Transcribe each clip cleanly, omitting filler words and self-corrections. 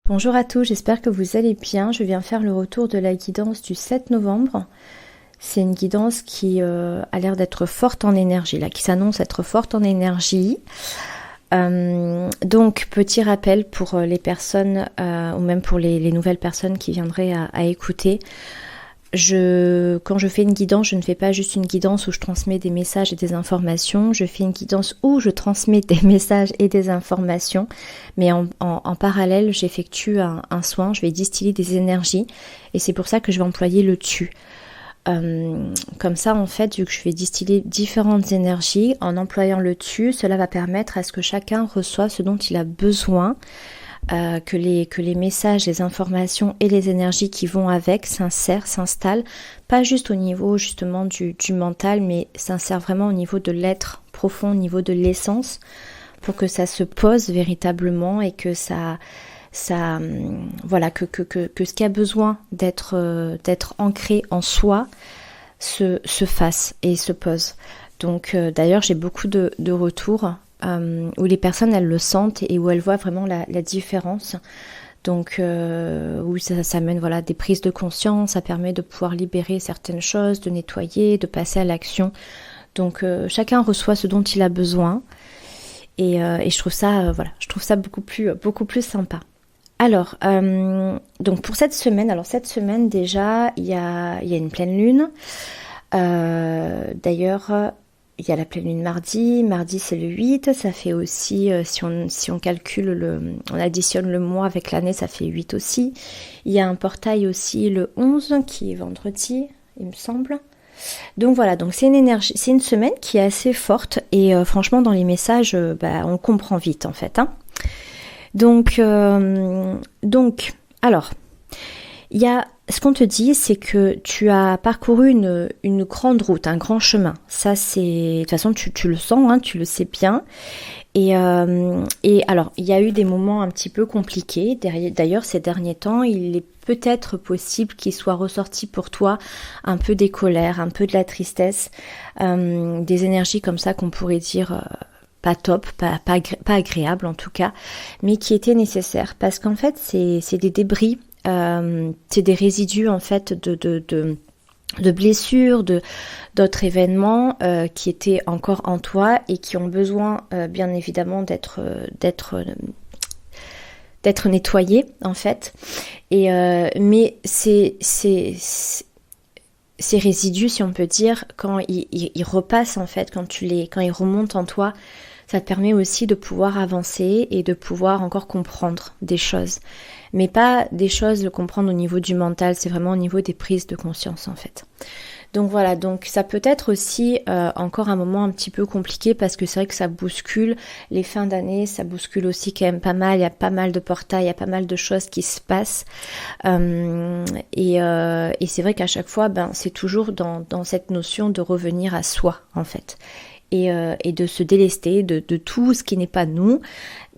Bonjour à tous, j'espère que vous allez bien. Je viens faire le retour de la guidance du 7 novembre. C'est une guidance qui a l'air d'être forte en énergie, là, qui s'annonce être forte en énergie. Donc, petit rappel pour les personnes, ou même pour les nouvelles personnes qui viendraient à écouter. Quand je fais une guidance, je ne fais pas juste une guidance où je transmets des messages et des informations. Je fais une guidance où je transmets des messages et des informations. Mais en parallèle, j'effectue un soin. Je vais distiller des énergies. Et c'est pour ça que je vais employer le tu. Comme ça, en fait, vu que je vais distiller différentes énergies, en employant le tu, cela va permettre à ce que chacun reçoive ce dont il a besoin. Que les messages, les informations et les énergies qui vont avec s'installent, pas juste au niveau justement du mental, mais s'insèrent vraiment au niveau de l'être profond, au niveau de l'essence, pour que ça se pose véritablement et que voilà, que ce qui a besoin d'être ancré en soi se fasse et se pose. Donc d'ailleurs j'ai beaucoup de retours où les personnes elles le sentent et où elles voient vraiment la différence. Donc oui, ça amène voilà, des prises de conscience, ça permet de pouvoir libérer certaines choses, de nettoyer, de passer à l'action. Donc chacun reçoit ce dont il a besoin et je trouve ça beaucoup plus sympa. Alors donc pour cette semaine déjà il y a une pleine lune. D'ailleurs il y a la pleine lune mardi c'est le 8, ça fait aussi, si on calcule, on additionne le mois avec l'année, ça fait 8 aussi. Il y a un portail aussi le 11, qui est vendredi, il me semble. Donc voilà, donc c'est une semaine qui est assez forte, et franchement dans les messages, on comprend vite en fait. Hein. Donc, alors, il y a ce qu'on te dit, c'est que tu as parcouru une grande route, un grand chemin. Ça, c'est de toute façon tu le sens, hein, tu le sais bien. Et alors, il y a eu des moments un petit peu compliqués. D'ailleurs, ces derniers temps, il est peut-être possible qu'il soit ressorti pour toi un peu des colères, un peu de la tristesse, des énergies comme ça qu'on pourrait dire pas top, pas agréable en tout cas, mais qui étaient nécessaires parce qu'en fait, c'est des débris. C'est des résidus en fait de blessures, d'autres événements qui étaient encore en toi et qui ont besoin bien évidemment d'être nettoyés en fait. Et mais ces résidus, si on peut dire, quand ils repassent en fait, quand ils remontent en toi, ça te permet aussi de pouvoir avancer et de pouvoir encore comprendre des choses. Mais pas des choses de comprendre au niveau du mental, c'est vraiment au niveau des prises de conscience en fait. Donc voilà, donc ça peut être aussi encore un moment un petit peu compliqué parce que c'est vrai que ça bouscule les fins d'année, ça bouscule aussi quand même pas mal, il y a pas mal de portails, il y a pas mal de choses qui se passent. Et c'est vrai qu'à chaque fois, c'est toujours dans cette notion de revenir à soi en fait. Et de se délester de tout ce qui n'est pas nous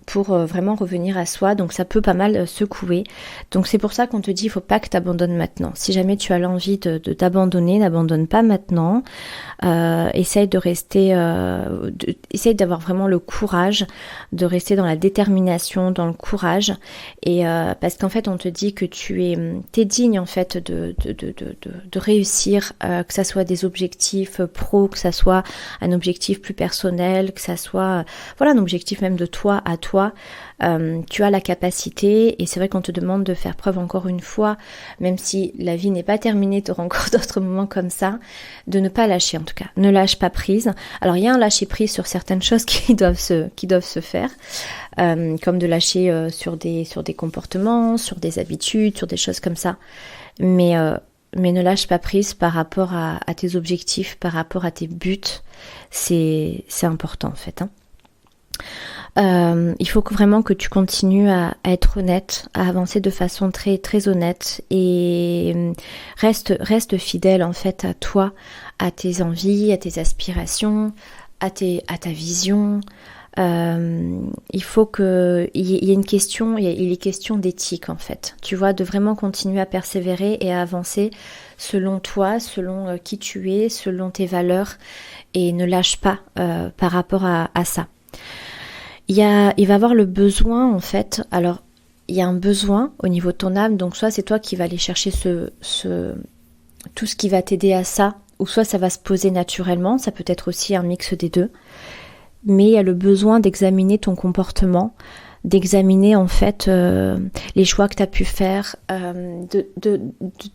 pour vraiment revenir à soi, donc ça peut pas mal secouer. Donc c'est pour ça qu'on te dit il faut pas que tu abandonnes maintenant. Si jamais tu as l'envie de t'abandonner, n'abandonne pas maintenant. Essaye de rester, essaye d'avoir vraiment le courage, de rester dans la détermination, dans le courage, et parce qu'en fait on te dit que t'es digne en fait de réussir, que ça soit des objectifs pro, que ça soit un objectif plus personnel, que ça soit voilà un objectif même de toi à toi. Tu as la capacité et c'est vrai qu'on te demande de faire preuve encore une fois, même si la vie n'est pas terminée, tu auras encore d'autres moments comme ça, de ne pas lâcher en tout cas, ne lâche pas prise. Alors il y a un lâcher prise sur certaines choses qui doivent se faire, comme de lâcher sur des comportements, sur des habitudes, sur des choses comme ça, mais ne lâche pas prise par rapport à tes objectifs, par rapport à tes buts, c'est important en fait. Hein. Il faut vraiment que tu continues à être honnête, à avancer de façon très très honnête et reste fidèle en fait à toi, à tes envies, à tes aspirations, à ta vision. Il faut que il y ait une question, il est question d'éthique en fait. Tu vois, de vraiment continuer à persévérer et à avancer selon toi, selon qui tu es, selon tes valeurs et ne lâche pas par rapport à ça. Il va avoir le besoin en fait, alors il y a un besoin au niveau de ton âme, donc soit c'est toi qui vas aller chercher tout ce qui va t'aider à ça, ou soit ça va se poser naturellement, ça peut être aussi un mix des deux, mais il y a le besoin d'examiner ton comportement, d'examiner en fait les choix que tu as pu faire,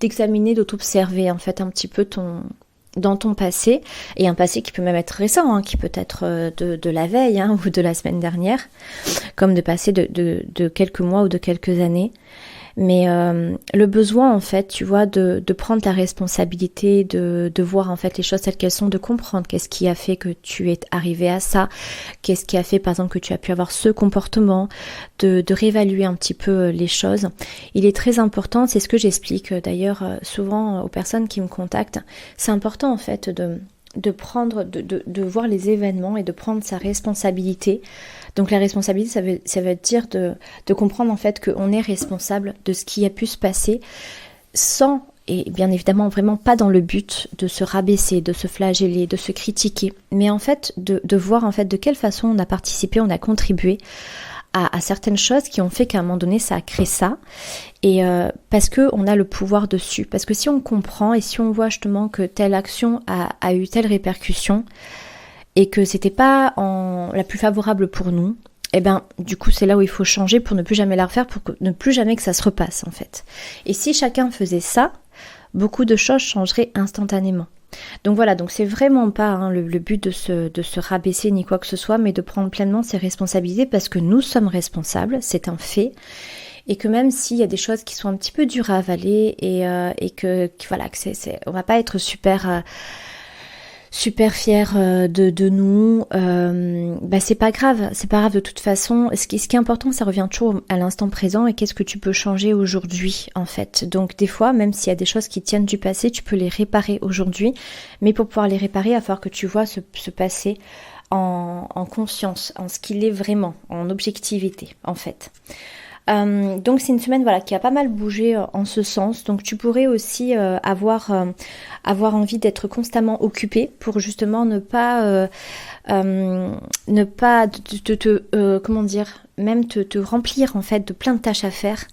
d'examiner, de t'observer en fait un petit peu dans ton passé, et un passé qui peut même être récent, qui peut être de la veille ou de la semaine dernière, comme de passé de quelques mois ou de quelques années. Mais le besoin en fait, tu vois, de prendre ta responsabilité, de voir en fait les choses telles qu'elles sont, de comprendre qu'est-ce qui a fait que tu es arrivé à ça, qu'est-ce qui a fait par exemple que tu as pu avoir ce comportement, de réévaluer un petit peu les choses. Il est très important, c'est ce que j'explique d'ailleurs souvent aux personnes qui me contactent, c'est important en fait de prendre, de voir les événements et de prendre sa responsabilité. Donc la responsabilité, ça veut dire de comprendre en fait qu'on est responsable de ce qui a pu se passer sans, et bien évidemment vraiment pas dans le but de se rabaisser, de se flageller, de se critiquer, mais en fait de voir en fait de quelle façon on a participé, on a contribué à certaines choses qui ont fait qu'à un moment donné ça a créé ça, et parce qu'on a le pouvoir dessus, parce que si on comprend et si on voit justement que telle action a eu telle répercussion et que c'était pas la plus favorable pour nous, et ben du coup c'est là où il faut changer pour ne plus jamais la refaire, pour ne plus jamais que ça se repasse en fait. Et si chacun faisait ça, beaucoup de choses changeraient instantanément. Donc voilà, donc c'est vraiment pas le but de se rabaisser ni quoi que ce soit, mais de prendre pleinement ses responsabilités, parce que nous sommes responsables, c'est un fait, et que même s'il y a des choses qui sont un petit peu dures à avaler et que voilà, que on va pas être super fiers de nous, c'est pas grave de toute façon. Ce qui est important, ça revient toujours à l'instant présent, et qu'est-ce que tu peux changer aujourd'hui en fait. Donc des fois, même s'il y a des choses qui tiennent du passé, tu peux les réparer aujourd'hui, mais pour pouvoir les réparer, il va falloir que tu vois ce passé en conscience, en ce qu'il est vraiment, en objectivité en fait. Donc c'est une semaine voilà qui a pas mal bougé en ce sens. Donc tu pourrais aussi avoir envie d'être constamment occupé pour justement ne pas comment dire, même te remplir en fait de plein de tâches à faire,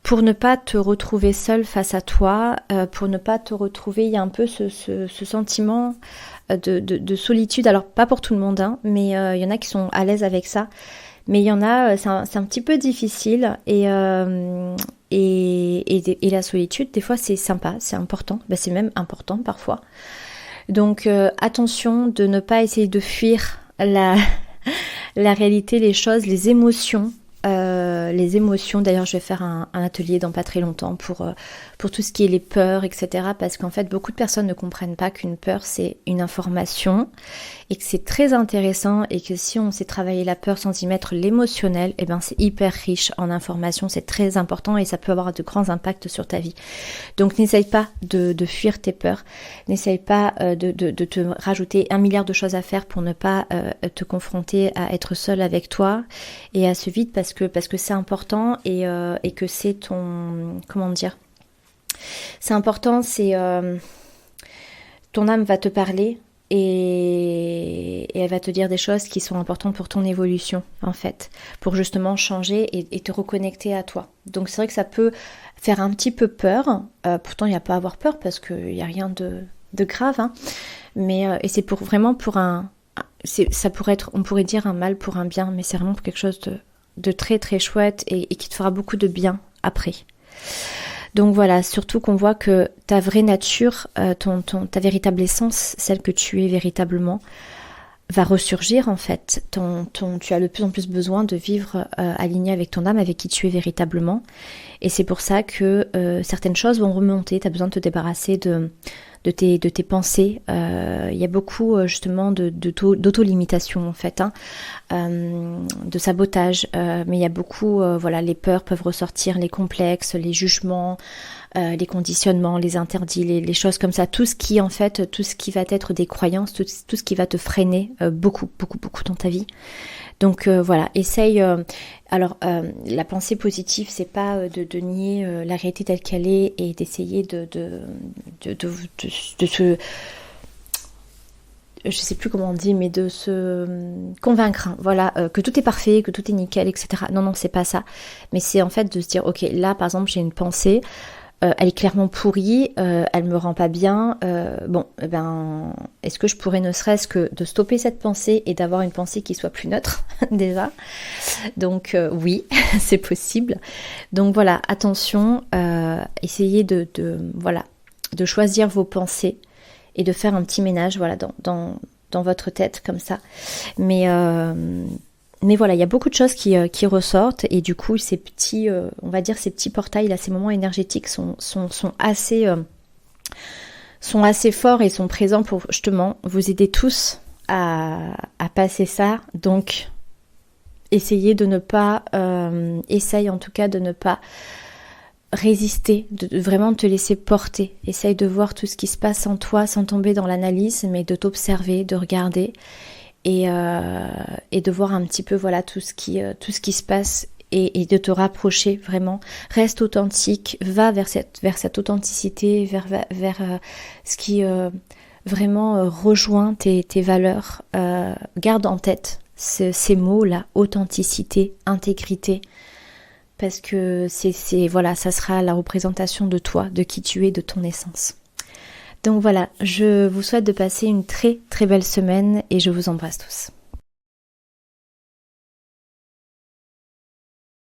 pour ne pas te retrouver seul face à toi, pour ne pas te retrouver, il y a un peu ce sentiment de solitude. Alors pas pour tout le monde, mais il y en a qui sont à l'aise avec ça. Mais il y en a, c'est un petit peu difficile, et la solitude, des fois c'est sympa, c'est important, c'est même important parfois. Donc attention de ne pas essayer de fuir la réalité, les choses, les émotions. D'ailleurs je vais faire un atelier dans pas très longtemps pour tout ce qui est les peurs, etc. Parce qu'en fait beaucoup de personnes ne comprennent pas qu'une peur c'est une information, et que c'est très intéressant, et que si on sait travailler la peur sans y mettre l'émotionnel, c'est hyper riche en informations, c'est très important, et ça peut avoir de grands impacts sur ta vie. Donc n'essaye pas de fuir tes peurs, n'essaye pas de te rajouter 1 milliard de choses à faire pour ne pas te confronter à être seul avec toi et à ce vide, parce que c'est important, et que c'est ton... Comment dire ? C'est important, c'est... ton âme va te parler, et elle va te dire des choses qui sont importantes pour ton évolution, en fait, pour justement changer et te reconnecter à toi. Donc c'est vrai que ça peut faire un petit peu peur, pourtant il n'y a pas à avoir peur, parce qu'il n'y a rien de grave, mais et c'est vraiment pour ça pourrait être, on pourrait dire un mal pour un bien, mais c'est vraiment pour quelque chose de très très chouette, et qui te fera beaucoup de bien après. Donc voilà, surtout qu'on voit que ta vraie nature, ta véritable essence, celle que tu es véritablement, va ressurgir en fait. Tu as de plus en plus besoin de vivre aligné avec ton âme, avec qui tu es véritablement. Et c'est pour ça que certaines choses vont remonter. Tu as besoin de te débarrasser de tes pensées. Il y a beaucoup justement d'auto-limitation en fait, de sabotage, mais il y a beaucoup, les peurs peuvent ressortir, les complexes, les jugements, les conditionnements, les interdits, les choses comme ça, tout ce qui va être des croyances, tout ce qui va te freiner beaucoup dans ta vie. Donc essaye. La pensée positive, c'est pas de nier la réalité telle qu'elle est, et d'essayer de se je sais plus comment on dit, mais de se convaincre, hein, voilà, que tout est parfait, que tout est nickel, etc. Non, c'est pas ça. Mais c'est en fait de se dire, ok, là, par exemple, j'ai une pensée, elle est clairement pourrie, elle me rend pas bien. Est-ce que je pourrais ne serait-ce que de stopper cette pensée et d'avoir une pensée qui soit plus neutre déjà. Donc oui, c'est possible. Donc voilà, attention, essayez de choisir vos pensées et de faire un petit ménage, voilà, dans votre tête comme ça. Mais voilà, il y a beaucoup de choses qui ressortent et du coup, ces petits, on va dire ces petits portails là, ces moments énergétiques sont assez forts et sont présents pour justement vous aider tous à passer ça. Donc, essaye en tout cas de ne pas résister, de vraiment te laisser porter. Essaye de voir tout ce qui se passe en toi sans tomber dans l'analyse, mais de t'observer, de regarder. Et de voir un petit peu voilà tout ce qui se passe et de te rapprocher vraiment. Reste authentique, va vers cette authenticité, vers ce qui vraiment rejoint tes valeurs. Garde en tête ces mots là, authenticité, intégrité, parce que voilà, ça sera la représentation de toi, de qui tu es, de ton essence. Donc voilà, je vous souhaite de passer une très très belle semaine et je vous embrasse tous.